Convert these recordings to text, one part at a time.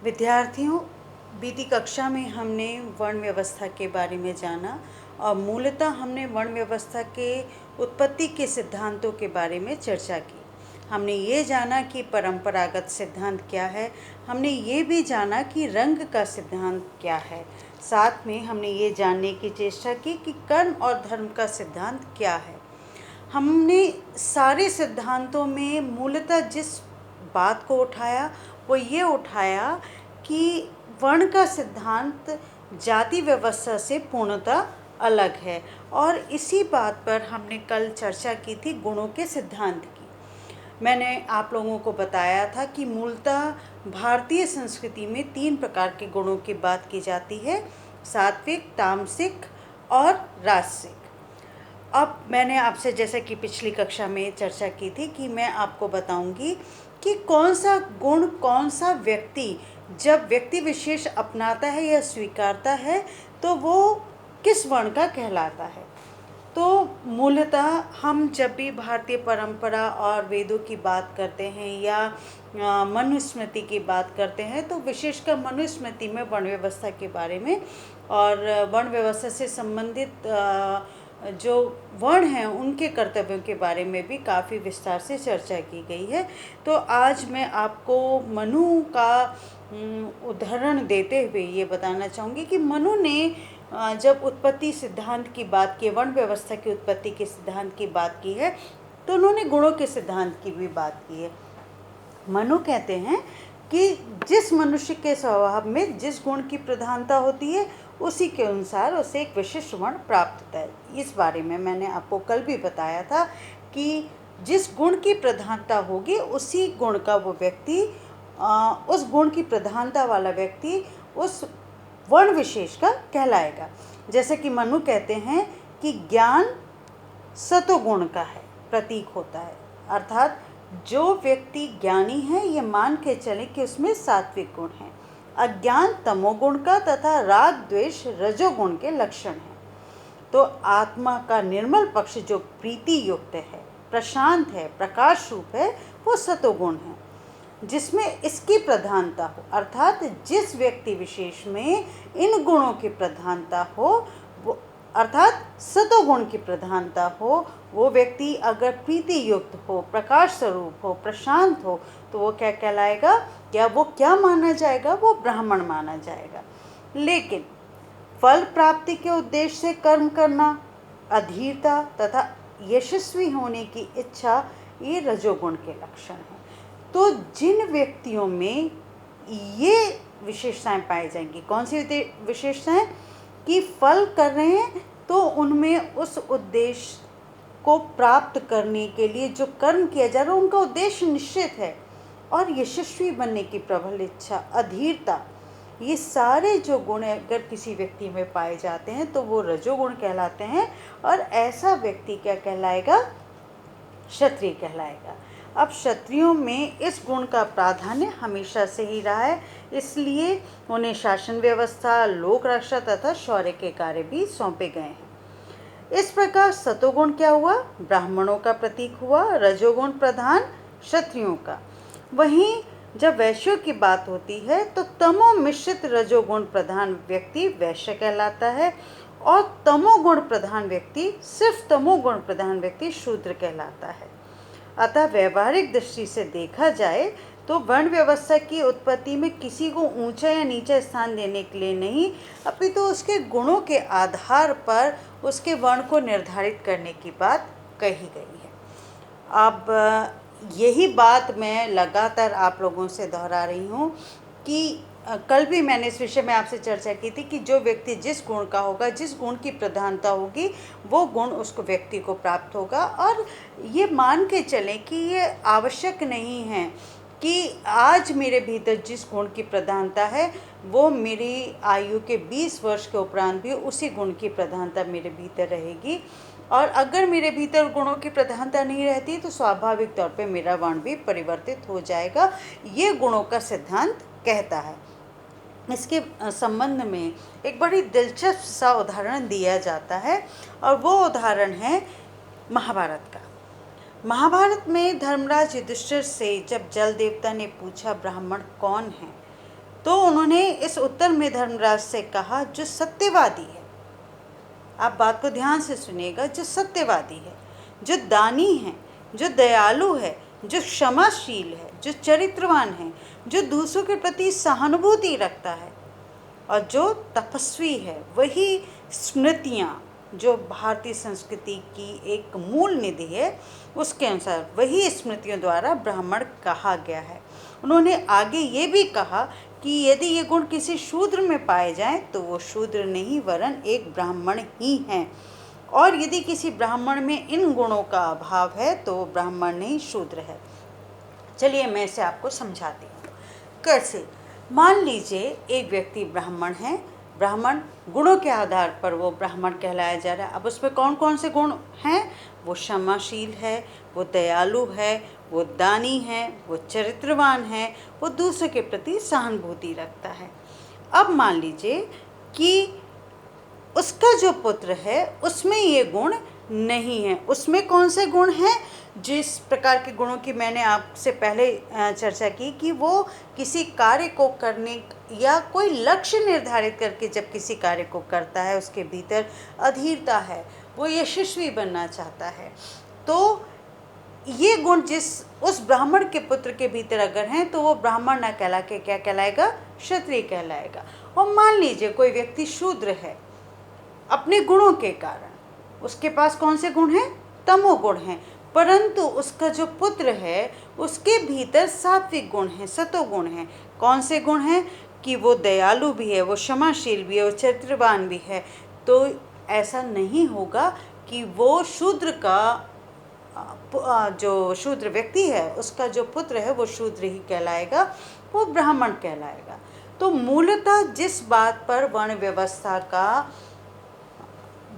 विद्यार्थियों, बीती कक्षा में हमने वर्ण व्यवस्था के बारे में जाना और मूलतः हमने वर्ण व्यवस्था के उत्पत्ति के सिद्धांतों के बारे में चर्चा की। हमने ये जाना कि परंपरागत सिद्धांत क्या है, हमने ये भी जाना कि रंग का सिद्धांत क्या है। साथ में हमने ये जानने की चेष्टा की कि कर्म और धर्म का सिद्धांत क्या है। हमने सारे सिद्धांतों में मूलतः जिस बात को उठाया वो ये उठाया कि वर्ण का सिद्धांत जाति व्यवस्था से पूर्णतः अलग है, और इसी बात पर हमने कल चर्चा की थी गुणों के सिद्धांत की। मैंने आप लोगों को बताया था कि मूलतः भारतीय संस्कृति में 3 प्रकार के गुणों की बात की जाती है: सात्विक, तामसिक और राजसिक। अब मैंने आपसे, जैसे कि पिछली कक्षा में चर्चा की थी, कि मैं आपको बताऊंगी कि कौन सा गुण कौन सा व्यक्ति जब व्यक्ति विशेष अपनाता है या स्वीकारता है तो वो किस वर्ण का कहलाता है। तो मूलतः हम जब भी भारतीय परंपरा और वेदों की बात करते हैं या मनुस्मृति की बात करते हैं तो विशेषकर मनुस्मृति में वर्ण व्यवस्था के बारे में और वर्ण व्यवस्था से संबंधित जो वर्ण हैं उनके कर्तव्यों के बारे में भी काफ़ी विस्तार से चर्चा की गई है। तो आज मैं आपको मनु का उदाहरण देते हुए ये बताना चाहूँगी कि मनु ने जब उत्पत्ति सिद्धांत की बात की, वर्ण व्यवस्था की उत्पत्ति के सिद्धांत की बात की है, तो उन्होंने गुणों के सिद्धांत की भी बात की है। मनु कहते हैं कि जिस मनुष्य के स्वभाव में जिस गुण की प्रधानता होती है उसी के अनुसार उसे एक विशिष्ट वर्ण प्राप्त होता है। इस बारे में मैंने आपको कल भी बताया था कि जिस गुण की प्रधानता होगी उसी गुण का वो व्यक्ति, उस गुण की प्रधानता वाला व्यक्ति उस वर्ण विशेष का कहलाएगा। जैसे कि मनु कहते हैं कि ज्ञान सतोगुण का है प्रतीक होता है, अर्थात जो व्यक्ति ज्ञानी है ये मान के चले कि उसमें सात्विक गुण है, अज्ञान तमोगुण का तथा राग द्वेष रजोगुण के लक्षण हैं। तो आत्मा का निर्मल पक्ष जो प्रीति युक्त है, प्रशांत है, प्रकाश रूप है, वो सतोगुण है। जिसमें इसकी प्रधानता हो, अर्थात जिस व्यक्ति विशेष में इन गुणों की प्रधानता हो, वो अर्थात सतोगुण की प्रधानता हो, वो व्यक्ति अगर प्रीति युक्त हो, प्रकाश स्वरूप हो, प्रशांत हो, तो वो क्या कहलाएगा? क्या वो क्या माना जाएगा? वो ब्राह्मण माना जाएगा। लेकिन फल प्राप्ति के उद्देश्य से कर्म करना, अधीरता तथा यशस्वी होने की इच्छा, ये रजोगुण के लक्षण हैं। तो जिन व्यक्तियों में ये विशेषताएं पाई जाएंगी, कौन सी विशेषताएं? कि फल कर रहे हैं तो उनमें उस उद्देश्य को प्राप्त करने के लिए जो कर्म किया जा रहा है उनका उद्देश्य निश्चित है, और यशस्वी बनने की प्रबल इच्छा, अधीरता, ये सारे जो गुण अगर किसी व्यक्ति में पाए जाते हैं तो वो रजोगुण कहलाते हैं। और ऐसा व्यक्ति क्या कहलाएगा? क्षत्रिय कहलाएगा। अब क्षत्रियों में इस गुण का प्राधान्य हमेशा से ही रहा है, इसलिए उन्हें शासन व्यवस्था, लोक रक्षा तथा शौर्य के कार्य भी सौंपे गए हैं। इस प्रकार सतोगुण क्या हुआ? ब्राह्मणों का प्रतीक हुआ, रजोगुण प्रधान क्षत्रियों का। वहीं जब वैश्यों की बात होती है तो तमो मिश्रित रजोगुण प्रधान व्यक्ति वैश्य कहलाता है, और तमोगुण प्रधान व्यक्ति, सिर्फ तमोगुण प्रधान व्यक्ति शूद्र कहलाता है। अतः व्यवहारिक दृष्टि से देखा जाए तो वर्ण व्यवस्था की उत्पत्ति में किसी को ऊंचा या नीचा स्थान देने के लिए नहीं, अपितु तो उसके गुणों के आधार पर उसके वर्ण को निर्धारित करने की बात कही गई है। अब यही बात मैं लगातार आप लोगों से दोहरा रही हूँ कि कल भी मैंने इस विषय में आपसे चर्चा की थी कि जो व्यक्ति जिस गुण का होगा, जिस गुण की प्रधानता होगी, वो गुण उसको व्यक्ति को प्राप्त होगा। और ये मान के चलें कि ये आवश्यक नहीं है कि आज मेरे भीतर जिस गुण की प्रधानता है वो मेरी आयु के 20 वर्ष के उपरांत भी उसी गुण की प्रधानता मेरे भीतर रहेगी, और अगर मेरे भीतर गुणों की प्रधानता नहीं रहती तो स्वाभाविक तौर पे मेरा वर्ण भी परिवर्तित हो जाएगा। ये गुणों का सिद्धांत कहता है। इसके संबंध में एक बड़ी दिलचस्प सा उदाहरण दिया जाता है, और वो उदाहरण है महाभारत का। महाभारत में धर्मराज युधिष्ठिर से जब जल देवता ने पूछा ब्राह्मण कौन है, तो उन्होंने इस उत्तर में धर्मराज से कहा, जो सत्यवादी है, आप बात को ध्यान से सुनिएगा, जो सत्यवादी है, जो दानी है, जो दयालु है, जो क्षमाशील है, जो चरित्रवान है, जो दूसरों के प्रति सहानुभूति रखता है और जो तपस्वी है, वही स्मृतियाँ, जो भारतीय संस्कृति की एक मूल निधि है, उसके अनुसार वही स्मृतियों द्वारा ब्राह्मण कहा गया है। उन्होंने आगे ये भी कहा कि यदि ये गुण किसी शूद्र में पाए जाएं तो वो शूद्र नहीं वरन एक ब्राह्मण ही हैं, और यदि किसी ब्राह्मण में इन गुणों का अभाव है तो वो ब्राह्मण नहीं शूद्र है। चलिए मैं इसे आपको समझाती हूँ। कैसे? मान लीजिए एक व्यक्ति ब्राह्मण है, ब्राह्मण गुणों के आधार पर वो ब्राह्मण कहलाया जा रहा है। अब उसमें कौन कौन से गुण हैं? वो क्षमाशील है, वो दयालु है, वो दानी है, वो चरित्रवान है, वो दूसरे के प्रति सहानुभूति रखता है। अब मान लीजिए कि उसका जो पुत्र है उसमें ये गुण नहीं है। उसमें कौन से गुण हैं? जिस प्रकार के गुणों की मैंने आपसे पहले चर्चा की कि वो किसी कार्य को करने या कोई लक्ष्य निर्धारित करके जब किसी कार्य को करता है, उसके भीतर अधीरता है, वो यशस्वी बनना चाहता है। तो ये गुण जिस उस ब्राह्मण के पुत्र के भीतर अगर हैं तो वो ब्राह्मण ना कहला के क्या कहलाएगा? क्षत्रिय कहलाएगा। और मान लीजिए कोई व्यक्ति शूद्र है, अपने गुणों के कारण उसके पास कौन से गुण हैं? तमोगुण हैं, परंतु उसका जो पुत्र है उसके भीतर सात्विक गुण हैं, सतोगुण हैं। कौन से गुण हैं? कि वो दयालु भी है, वो क्षमाशील भी है, वो चरित्रवान भी है। तो ऐसा नहीं होगा कि वो शूद्र का जो शूद्र व्यक्ति है उसका जो पुत्र है वो शूद्र ही कहलाएगा, वो ब्राह्मण कहलाएगा। तो मूलतः जिस बात पर वर्ण व्यवस्था का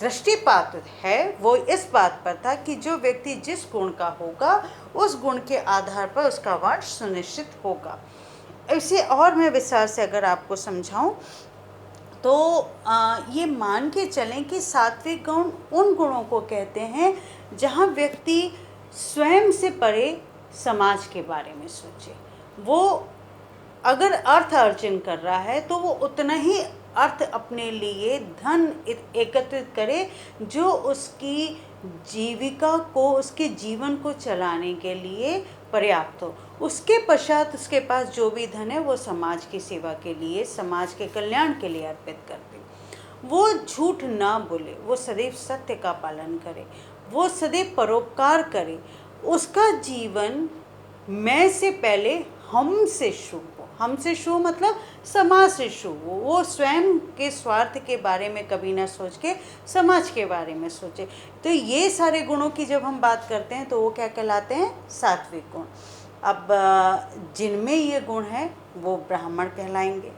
दृष्टिपात है वो इस बात पर था कि जो व्यक्ति जिस गुण का होगा उस गुण के आधार पर उसका वर्ण सुनिश्चित होगा। इसे और मैं विस्तार से अगर आपको समझाऊं तो ये मान के चलें कि सात्विक गुण उन गुणों को कहते हैं जहाँ व्यक्ति स्वयं से परे समाज के बारे में सोचे। वो अगर अर्थ अर्जन कर रहा है तो वो उतना ही अर्थ अपने लिए धन एकत्रित करे जो उसकी जीविका को, उसके जीवन को चलाने के लिए पर्याप्त हो। उसके पश्चात उसके पास जो भी धन है वो समाज की सेवा के लिए, समाज के कल्याण के लिए अर्पित कर दे। वो झूठ ना बोले, वो सदैव सत्य का पालन करे, वो सदैव परोपकार करे। उसका जीवन मैं से पहले हम से शुरू हो। हम से शुरू मतलब समाज से शुरू हो। वो स्वयं के स्वार्थ के बारे में कभी ना सोच के समाज के बारे में सोचे। तो ये सारे गुणों की जब हम बात करते हैं तो वो क्या कहलाते हैं? सात्विक गुण। अब जिनमें ये गुण है वो ब्राह्मण कहलाएंगे।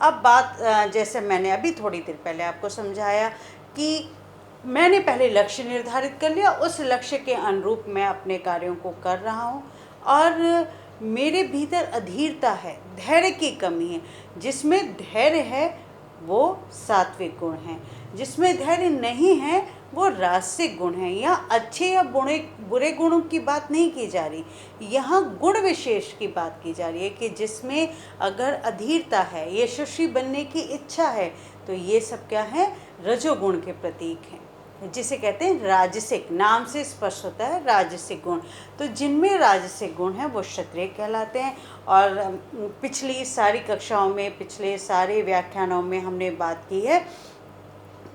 अब बात जैसे मैंने अभी थोड़ी देर पहले आपको समझाया कि मैंने पहले लक्ष्य निर्धारित कर लिया, उस लक्ष्य के अनुरूप मैं अपने कार्यों को कर रहा हूँ और मेरे भीतर अधीरता है, धैर्य की कमी है। जिसमें धैर्य है वो सात्विक गुण हैं, जिसमें धैर्य नहीं है वो राजसिक गुण हैं। यहाँ अच्छे या बुरे गुणों की बात नहीं की जा रही, यहाँ गुण विशेष की बात की जा रही है कि जिसमें अगर अधीरता है, यशस्वी बनने की इच्छा है, तो ये सब क्या है? रजोगुण के प्रतीक हैं, जिसे कहते हैं राजसिक। नाम से स्पष्ट होता है राजसिक गुण। तो जिनमें राजसिक गुण हैं वो क्षत्रिय कहलाते हैं। और पिछली सारी कक्षाओं में, पिछले सारे व्याख्यानों में हमने बात की है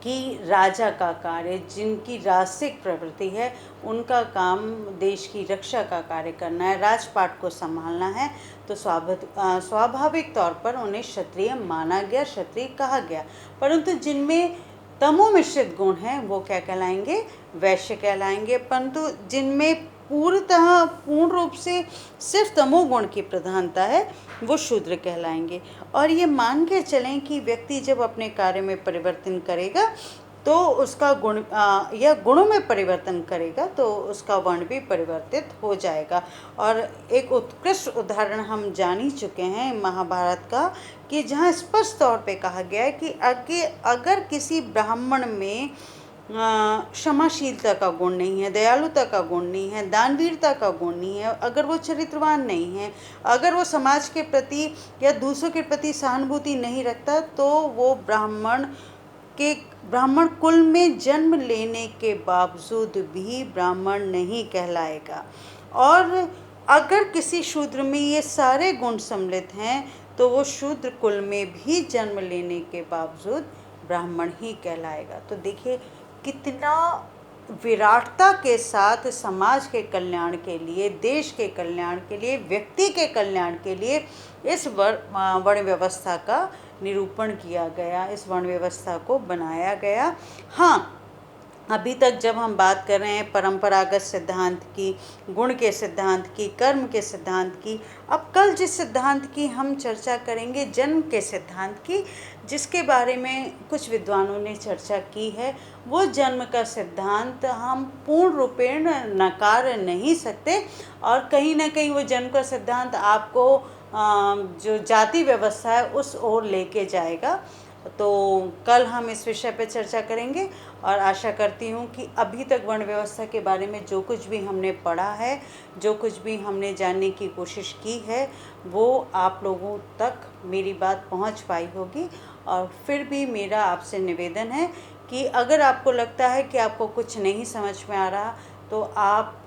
कि राजा का कार्य, जिनकी राजसिक प्रवृत्ति है, उनका काम देश की रक्षा का कार्य करना है, राजपाट को संभालना है। तो स्वाभाविक तौर पर उन्हें क्षत्रिय माना गया, क्षत्रिय कहा गया। परंतु जिनमें तमो मिश्रित गुण हैं वो क्या कहलाएंगे? वैश्य कहलाएंगे। परंतु जिनमें पूर्ण रूप से सिर्फ तमोगुण की प्रधानता है वो शूद्र कहलाएंगे। और ये मान के चलें कि व्यक्ति जब अपने कार्य में परिवर्तन करेगा तो उसका गुण या गुणों में परिवर्तन करेगा तो उसका वर्ण भी परिवर्तित हो जाएगा। और एक उत्कृष्ट उदाहरण हम जान ही चुके हैं महाभारत का, कि जहाँ स्पष्ट तौर पे कहा गया है कि अगर किसी ब्राह्मण में क्षमाशीलता का गुण नहीं है, दयालुता का गुण नहीं है, दानवीरता का गुण नहीं है, अगर वो चरित्रवान नहीं है, अगर वो समाज के प्रति या दूसरों के प्रति सहानुभूति नहीं रखता, तो वो ब्राह्मण कुल में जन्म लेने के बावजूद भी ब्राह्मण नहीं कहलाएगा। और अगर किसी शूद्र में ये सारे गुण सम्मिलित हैं, तो वो शूद्र कुल में भी जन्म लेने के बावजूद ब्राह्मण ही कहलाएगा। तो देखिए कितना विराटता के साथ समाज के कल्याण के लिए, देश के कल्याण के लिए, व्यक्ति के कल्याण के लिए इस वर्ण व्यवस्था का निरूपण किया गया, इस वर्ण व्यवस्था को बनाया गया। हाँ, अभी तक जब हम बात कर रहे हैं परंपरागत सिद्धांत की, गुण के सिद्धांत की, कर्म के सिद्धांत की, अब कल जिस सिद्धांत की हम चर्चा करेंगे, जन्म के सिद्धांत की, जिसके बारे में कुछ विद्वानों ने चर्चा की है, वो जन्म का सिद्धांत हम पूर्ण रूपेण नकार नहीं सकते, और कहीं ना कहीं वो जन्म का सिद्धांत आपको जो जाति व्यवस्था है उस ओर लेके जाएगा। तो कल हम इस विषय पर चर्चा करेंगे, और आशा करती हूँ कि अभी तक वर्ण व्यवस्था के बारे में जो कुछ भी हमने पढ़ा है, जो कुछ भी हमने जानने की कोशिश की है, वो आप लोगों तक मेरी बात पहुँच पाई होगी। और फिर भी मेरा आपसे निवेदन है कि अगर आपको लगता है कि आपको कुछ नहीं समझ में आ रहा, तो आप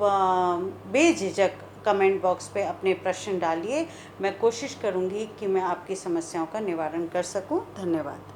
बेझिझक कमेंट बॉक्स पे अपने प्रश्न डालिए। मैं कोशिश करूँगी कि मैं आपकी समस्याओं का निवारण कर सकूँ। धन्यवाद।